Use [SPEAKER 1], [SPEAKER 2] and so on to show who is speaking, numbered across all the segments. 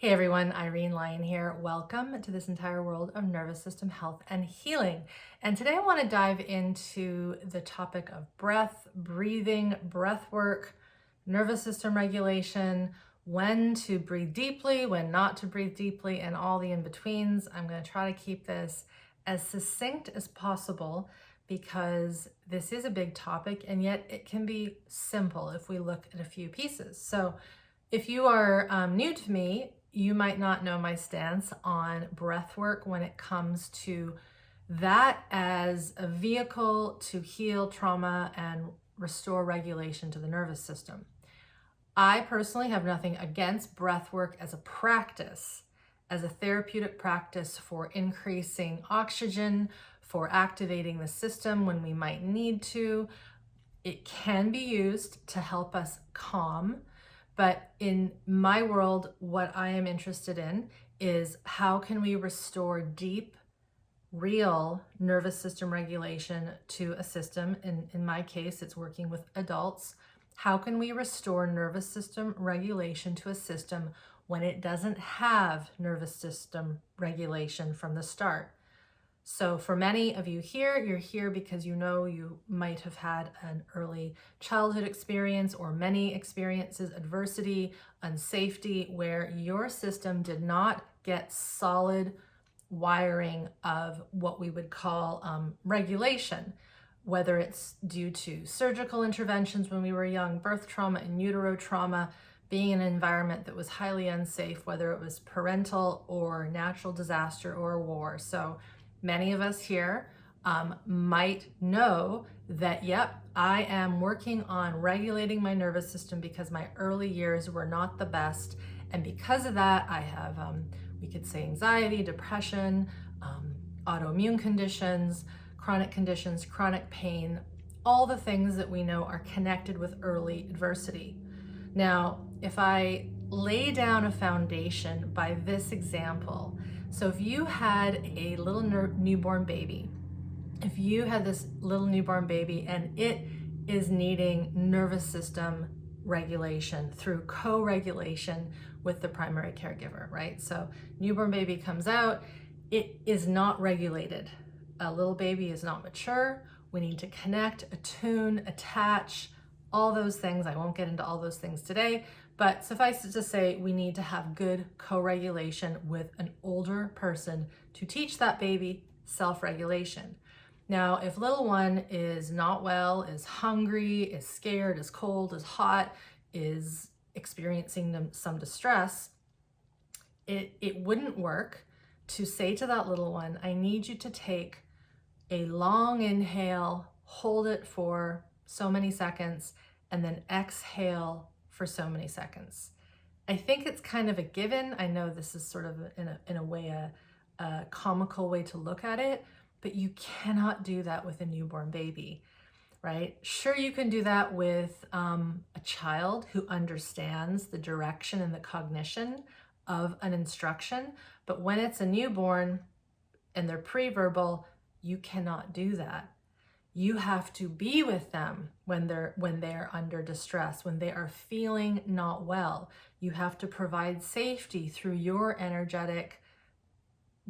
[SPEAKER 1] Hey everyone, Irene Lyon here. Welcome to this entire world of nervous system health and healing. And today I want to dive into the topic of breath, breathing, breath work, nervous system regulation, when to breathe deeply, when not to breathe deeply, and all the in-betweens. I'm going to try to keep this as succinct as possible because this is a big topic and yet it can be simple if we look at a few pieces. So if you are new to me, you might not know my stance on breath work when it comes to that as a vehicle to heal trauma and restore regulation to the nervous system. I personally have nothing against breath work as a practice, as a therapeutic practice for increasing oxygen, for activating the system when we might need to. It can be used to help us calm. But in my world, what I am interested in is how can we restore deep, real nervous system regulation to a system. In my case, it's working with adults. How can we restore nervous system regulation to a system when it doesn't have nervous system regulation from the start? So for many of you here, you're here because you know you might have had an early childhood experience or many experiences, adversity, unsafety, where your system did not get solid wiring of what we would call regulation, whether it's due to surgical interventions when we were young, birth trauma, in utero trauma, being in an environment that was highly unsafe, whether it was parental or natural disaster or war. So many of us here might know that, yep, I am working on regulating my nervous system because my early years were not the best. And because of that, I have, we could say anxiety, depression, autoimmune conditions, chronic pain, all the things that we know are connected with early adversity. Now, if I lay down a foundation by this example, so if you had a little newborn baby, if you had this little newborn baby and it is needing nervous system regulation through co-regulation with the primary caregiver, right? So newborn baby comes out, it is not regulated. A little baby is not mature. We need to connect, attune, attach, all those things. I won't get into all those things today, but suffice it to say, we need to have good co-regulation with an older person to teach that baby self-regulation. Now, if little one is not well, is hungry, is scared, is cold, is hot, is experiencing some distress, it wouldn't work to say to that little one, I need you to take a long inhale, hold it for so many seconds, and then exhale for so many seconds. I think it's kind of a given. I know this is sort of in a way a comical way to look at it, but you cannot do that with a newborn baby, right? Sure, you can do that with a child who understands the direction and the cognition of an instruction, but when it's a newborn and they're pre-verbal, you cannot do that. You have to be with them when they're under distress, when they are feeling not well. You have to provide safety through your energetic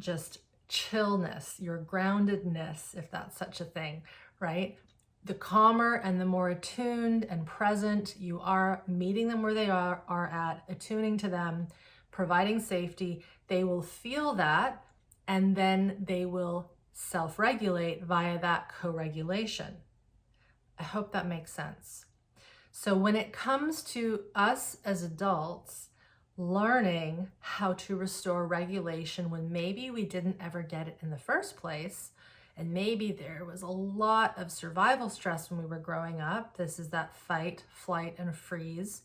[SPEAKER 1] just chillness, your groundedness, if that's such a thing, right? The calmer and the more attuned and present you are, meeting them where they are at, attuning to them, providing safety, they will feel that, and then they will self-regulate via that co-regulation. I hope that makes sense. So when it comes to us as adults learning how to restore regulation when maybe we didn't ever get it in the first place, and maybe there was a lot of survival stress when we were growing up, this is that fight, flight, and freeze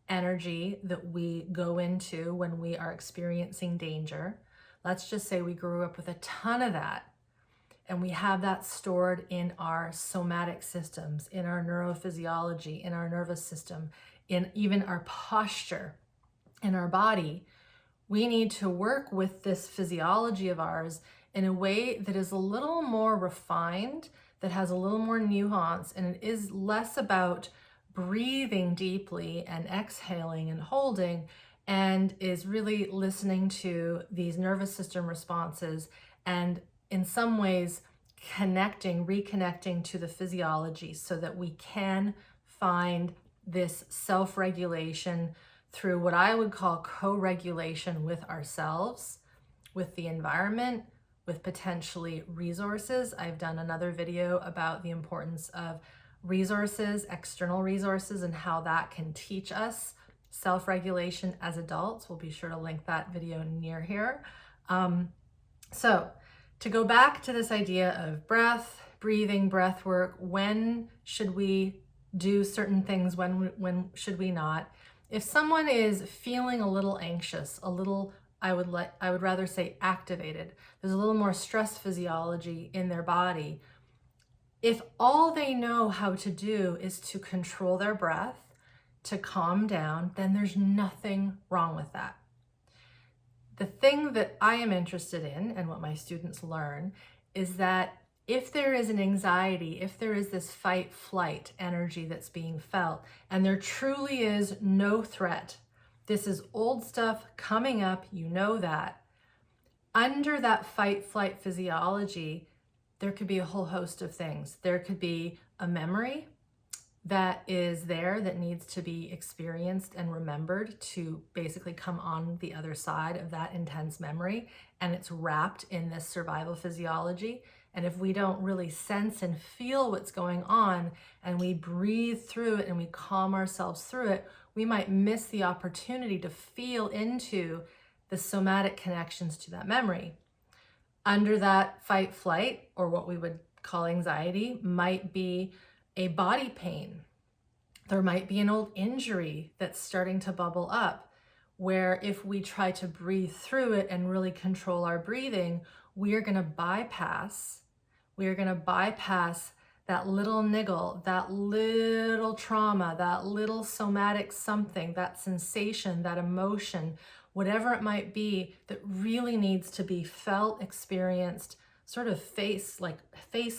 [SPEAKER 1] energy that we go into when we are experiencing danger. Let's just say we grew up with a ton of that. And we have that stored in our somatic systems, in our neurophysiology, in our nervous system, in even our posture in our body. We need to work with this physiology of ours in a way that is a little more refined, that has a little more nuance, and it is less about breathing deeply and exhaling and holding, and is really listening to these nervous system responses and in some ways reconnecting to the physiology so that we can find this self-regulation through what I would call co-regulation with ourselves, with the environment, with potentially resources. I've done another video about the importance of resources, external resources, and how that can teach us self-regulation as adults. We'll be sure to link that video near here. So to go back to this idea of breath, breathing, breath work, when should we do certain things, when should we not? If someone is feeling a little anxious, a little, I would rather say activated, there's a little more stress physiology in their body. If all they know how to do is to control their breath, to calm down, then there's nothing wrong with that. The thing that I am interested in and what my students learn is that if there is an anxiety, if there is this fight flight energy that's being felt, and there truly is no threat, this is old stuff coming up, you know that. Under that fight flight physiology, there could be a whole host of things. There could be a memory that is there that needs to be experienced and remembered to basically come on the other side of that intense memory, and it's wrapped in this survival physiology. And if we don't really sense and feel what's going on and we breathe through it and we calm ourselves through it, we might miss the opportunity to feel into the somatic connections to that memory. Under that fight flight, or what we would call anxiety, might be a body pain. There might be an old injury that's starting to bubble up, where if we try to breathe through it and really control our breathing, we are going to bypass that little niggle, that little trauma, that little somatic something, that sensation, that emotion, whatever it might be that really needs to be felt, experienced, sort of face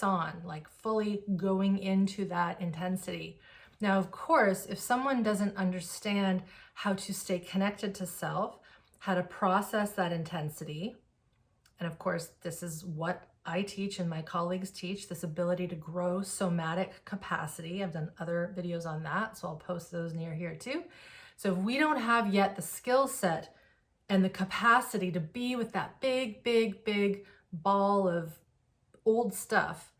[SPEAKER 1] on, like fully going into that intensity. Now, of course, if someone doesn't understand how to stay connected to self, how to process that intensity, and of course, this is what I teach and my colleagues teach, this ability to grow somatic capacity. I've done other videos on that, so I'll post those near here too. So if we don't have yet the skill set and the capacity to be with that big, big, big ball of old stuff,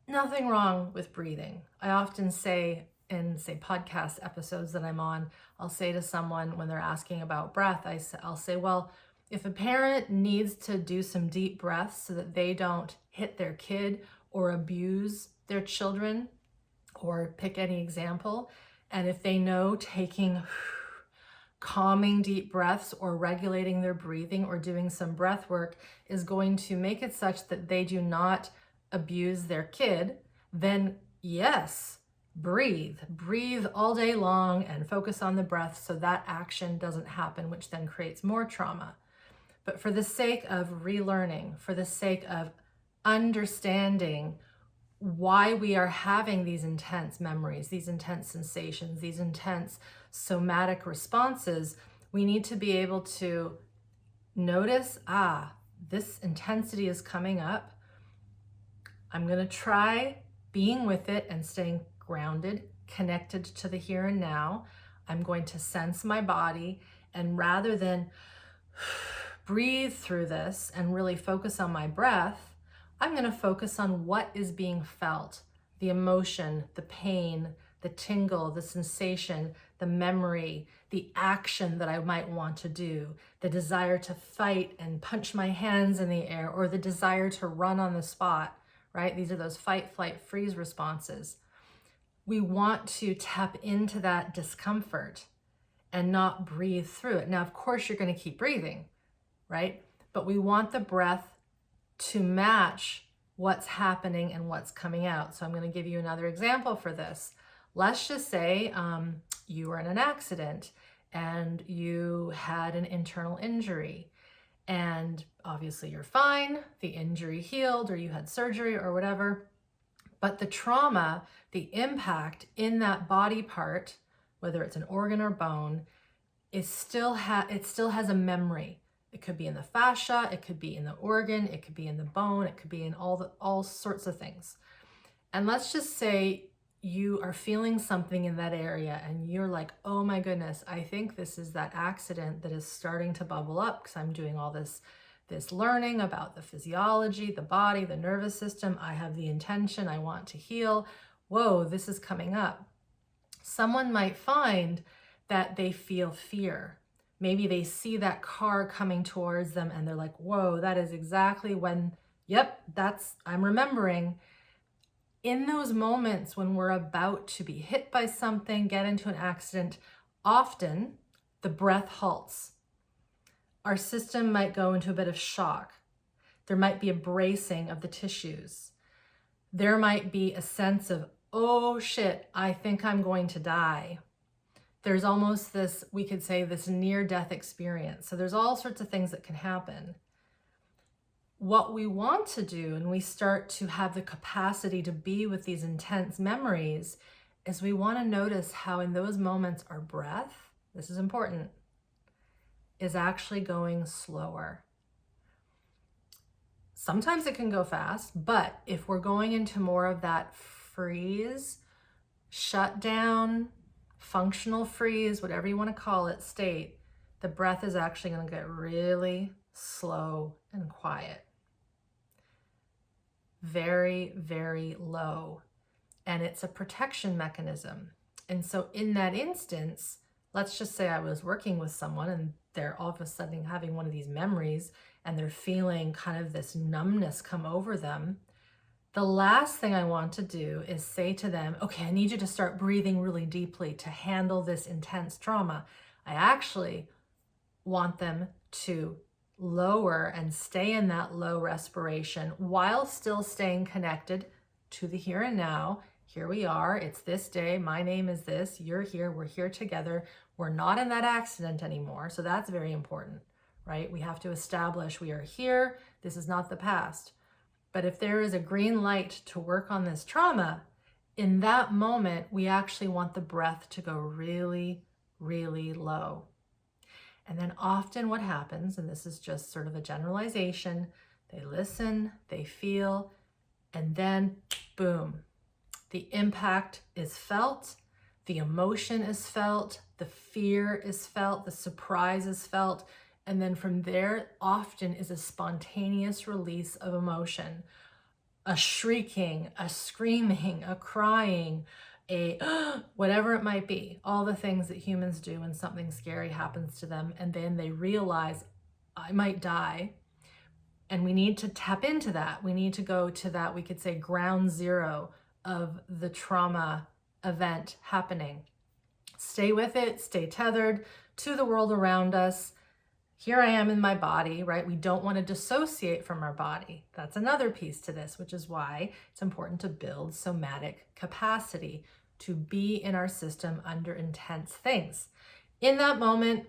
[SPEAKER 1] nothing wrong with breathing. I often say in, podcast episodes that I'm on, I'll say to someone when they're asking about breath, I'll say, well, if a parent needs to do some deep breaths so that they don't hit their kid or abuse their children, or pick any example, and if they know taking calming deep breaths or regulating their breathing or doing some breath work is going to make it such that they do not abuse their kid, then yes, breathe all day long and focus on the breath so that action doesn't happen, which then creates more trauma. But for the sake of relearning, for the sake of understanding why we are having these intense memories, these intense sensations, these intense somatic responses, we need to be able to notice, this intensity is coming up. I'm going to try being with it and staying grounded, connected to the here and now. I'm going to sense my body, and rather than breathe through this and really focus on my breath, I'm going to focus on what is being felt, the emotion, the pain, the tingle, the sensation, the memory, the action that I might want to do, the desire to fight and punch my hands in the air, or the desire to run on the spot, right? These are those fight, flight, freeze responses. We want to tap into that discomfort and not breathe through it. Now, of course, you're going to keep breathing, right? But we want the breath to match what's happening and what's coming out. So I'm going to give you another example for this. Let's just say you were in an accident and you had an internal injury, and obviously you're fine, the injury healed, or you had surgery or whatever, but the trauma, the impact in that body part, whether it's an organ or bone, it still has a memory. It could be in the fascia, it could be in the organ, it could be in the bone, it could be in all sorts of things. And let's just say you are feeling something in that area and you're like, oh my goodness, I think this is that accident that is starting to bubble up because I'm doing all this learning about the physiology, the body, the nervous system. I have the intention, I want to heal. Whoa, this is coming up. Someone might find that they feel fear. Maybe they see that car coming towards them and they're like, whoa, that is exactly when, yep, I'm remembering. In those moments when we're about to be hit by something, get into an accident, often the breath halts. Our system might go into a bit of shock. There might be a bracing of the tissues. There might be a sense of, oh shit, I think I'm going to die. There's almost this, we could say, this near-death experience. So there's all sorts of things that can happen. What we want to do, and we start to have the capacity to be with these intense memories, is we want to notice how in those moments our breath, this is important, is actually going slower. Sometimes it can go fast, but if we're going into more of that freeze, shut down, functional freeze, whatever you want to call it, state, the breath is actually going to get really slow and quiet. Very, very low. And it's a protection mechanism. And so in that instance, let's just say I was working with someone and they're all of a sudden having one of these memories and they're feeling kind of this numbness come over them. The last thing I want to do is say to them, okay, I need you to start breathing really deeply to handle this intense trauma. I actually want them to lower and stay in that low respiration while still staying connected to the here and now. Here we are, it's this day, my name is this, you're here, we're here together. We're not in that accident anymore. So that's very important, right? We have to establish we are here, this is not the past. But if there is a green light to work on this trauma, in that moment, we actually want the breath to go really, really low. And then often what happens, and this is just sort of a generalization, they listen, they feel, and then boom, the impact is felt, the emotion is felt, the fear is felt, the surprise is felt, and then from there often is a spontaneous release of emotion, a shrieking, a screaming, a crying, a whatever it might be, all the things that humans do when something scary happens to them, and then they realize I might die. And we need to tap into that. We need to go to that, we could say, ground zero of the trauma event happening. Stay with it, stay tethered to the world around us. Here I am in my body, right? We don't want to dissociate from our body. That's another piece to this, which is why it's important to build somatic capacity to be in our system under intense things. In that moment,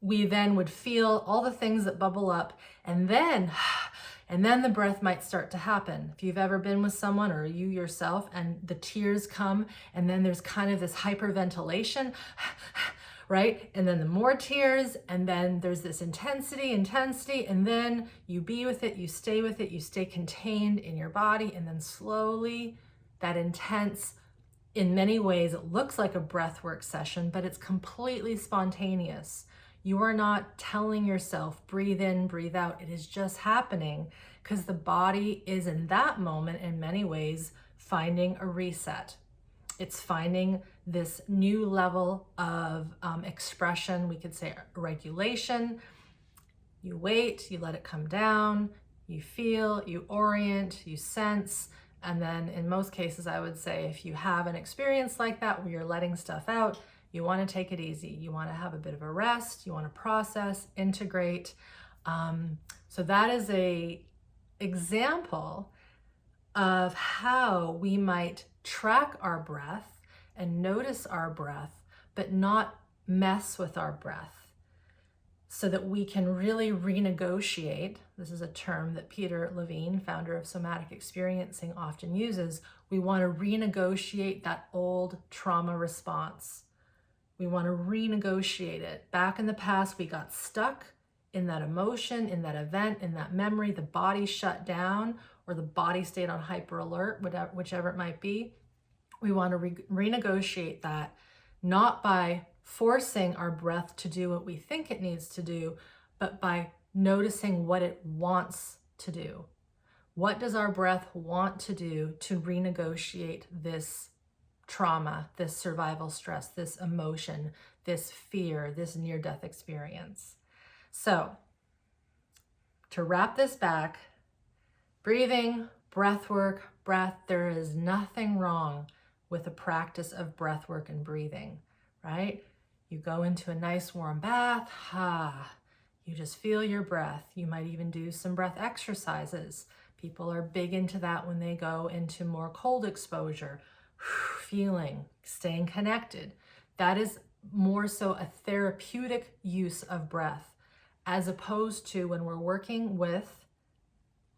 [SPEAKER 1] we then would feel all the things that bubble up, and then the breath might start to happen. If you've ever been with someone or you yourself and the tears come, and then there's kind of this hyperventilation, right? And then the more tears, and then there's this intensity, and then you be with it, you stay contained in your body, and then slowly that intense, in many ways, it looks like a breathwork session, but it's completely spontaneous. You are not telling yourself, breathe in, breathe out. It is just happening because the body is in that moment, in many ways, finding a reset. It's finding this new level of expression, we could say regulation. You wait, you let it come down, you feel, you orient, you sense. And then in most cases, I would say if you have an experience like that where you're letting stuff out, you want to take it easy. You want to have a bit of a rest. You want to process, integrate. So that is a example of how we might track our breath and notice our breath, but not mess with our breath, so that we can really renegotiate. This is a term that Peter Levine, founder of Somatic Experiencing, often uses. We want to renegotiate that old trauma response. We want to renegotiate it. Back in the past, we got stuck in that emotion, in that event, in that memory. The body shut down or the body stayed on hyper alert, whichever it might be. We want to renegotiate that, not by forcing our breath to do what we think it needs to do, but by noticing what it wants to do. What does our breath want to do to renegotiate this trauma, this survival stress, this emotion, this fear, this near-death experience? So, to wrap this back, breathing, breath work, breath, there is nothing wrong with the practice of breath work and breathing, right? You go into a nice warm bath, you just feel your breath. You might even do some breath exercises. People are big into that when they go into more cold exposure, feeling, staying connected. That is more so a therapeutic use of breath, as opposed to when we're working with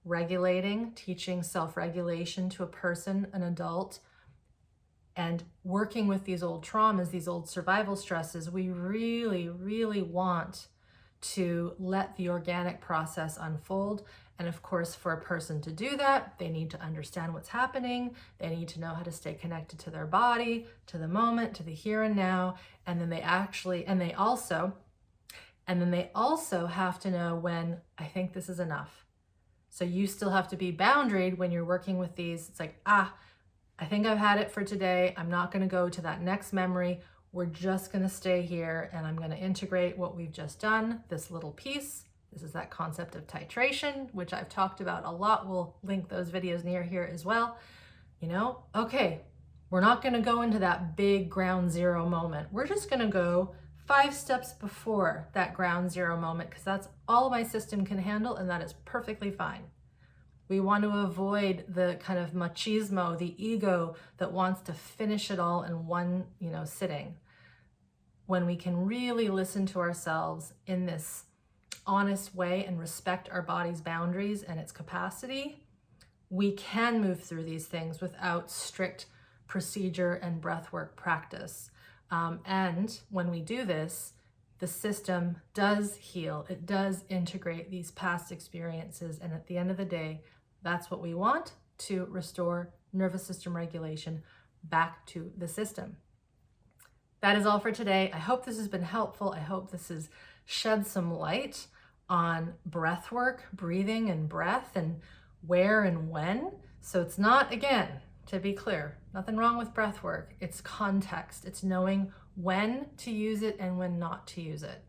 [SPEAKER 1] regulating, teaching self-regulation to a person, an adult, and working with these old traumas, these old survival stresses. We really, really want to let the organic process unfold. And of course, for a person to do that, they need to understand what's happening. They need to know how to stay connected to their body, to the moment, to the here and now. And then they also have to know when, I think this is enough. So you still have to be boundaried when you're working with these. It's like, I think I've had it for today. I'm not going to go to that next memory. We're just going to stay here, and I'm going to integrate what we've just done, this little piece. This is that concept of titration, which I've talked about a lot. We'll link those videos near here as well. Okay, we're not going to go into that big ground zero moment. We're just going to go 5 steps before that ground zero moment, because that's all my system can handle, and that is perfectly fine. We want to avoid the kind of machismo, the ego that wants to finish it all in one, sitting. When we can really listen to ourselves in this honest way and respect our body's boundaries and its capacity, we can move through these things without strict procedure and breathwork practice. And when we do this, the system does heal. It does integrate these past experiences. And at the end of the day, that's what we want, to restore nervous system regulation back to the system. That is all for today. I hope this has been helpful. I hope this has shed some light on breath work, breathing and breath, and where and when. So it's not, again, to be clear, nothing wrong with breath work. It's context. It's knowing when to use it and when not to use it.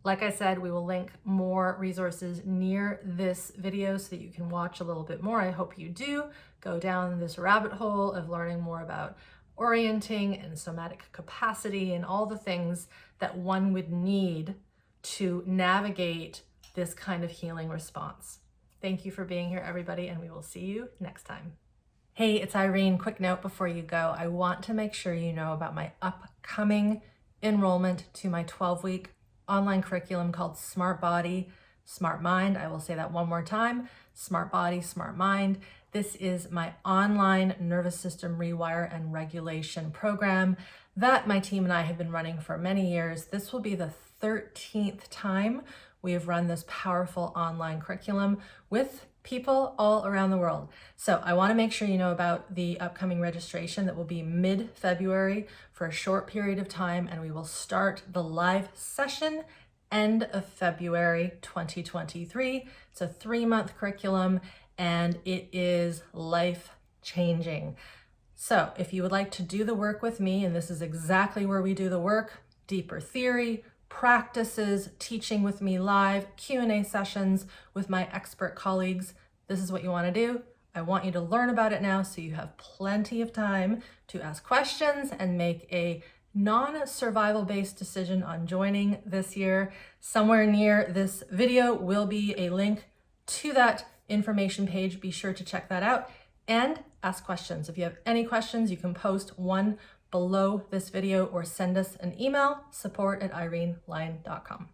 [SPEAKER 1] Like I said, we will link more resources near this video so that you can watch a little bit more. I hope you do go down this rabbit hole of learning more about orienting and somatic capacity and all the things that one would need to navigate this kind of healing response. Thank you for being here, everybody, and we will see you next time. Hey, it's Irene. Quick note before you go. I want to make sure you know about my upcoming enrollment to my 12-week online curriculum called Smart Body, Smart Mind. I will say that one more time. Smart Body, Smart Mind. This is my online nervous system rewire and regulation program that my team and I have been running for many years. This will be the 13th time we have run this powerful online curriculum with people all around the world. So I want to make sure you know about the upcoming registration that will be mid-February for a short period of time, and we will start the live session end of February 2023. It's a 3-month curriculum, and it is life-changing. So if you would like to do the work with me, and this is exactly where we do the work, deeper theory, practices, teaching with me live, Q&A sessions with my expert colleagues, this is what you want to do. I want you to learn about it now so you have plenty of time to ask questions and make a non-survival based decision on joining this year. Somewhere near this video will be a link to that information page. Be sure to check that out and ask questions. If you have any questions, you can post one below this video or send us an email, support@irenelyon.com.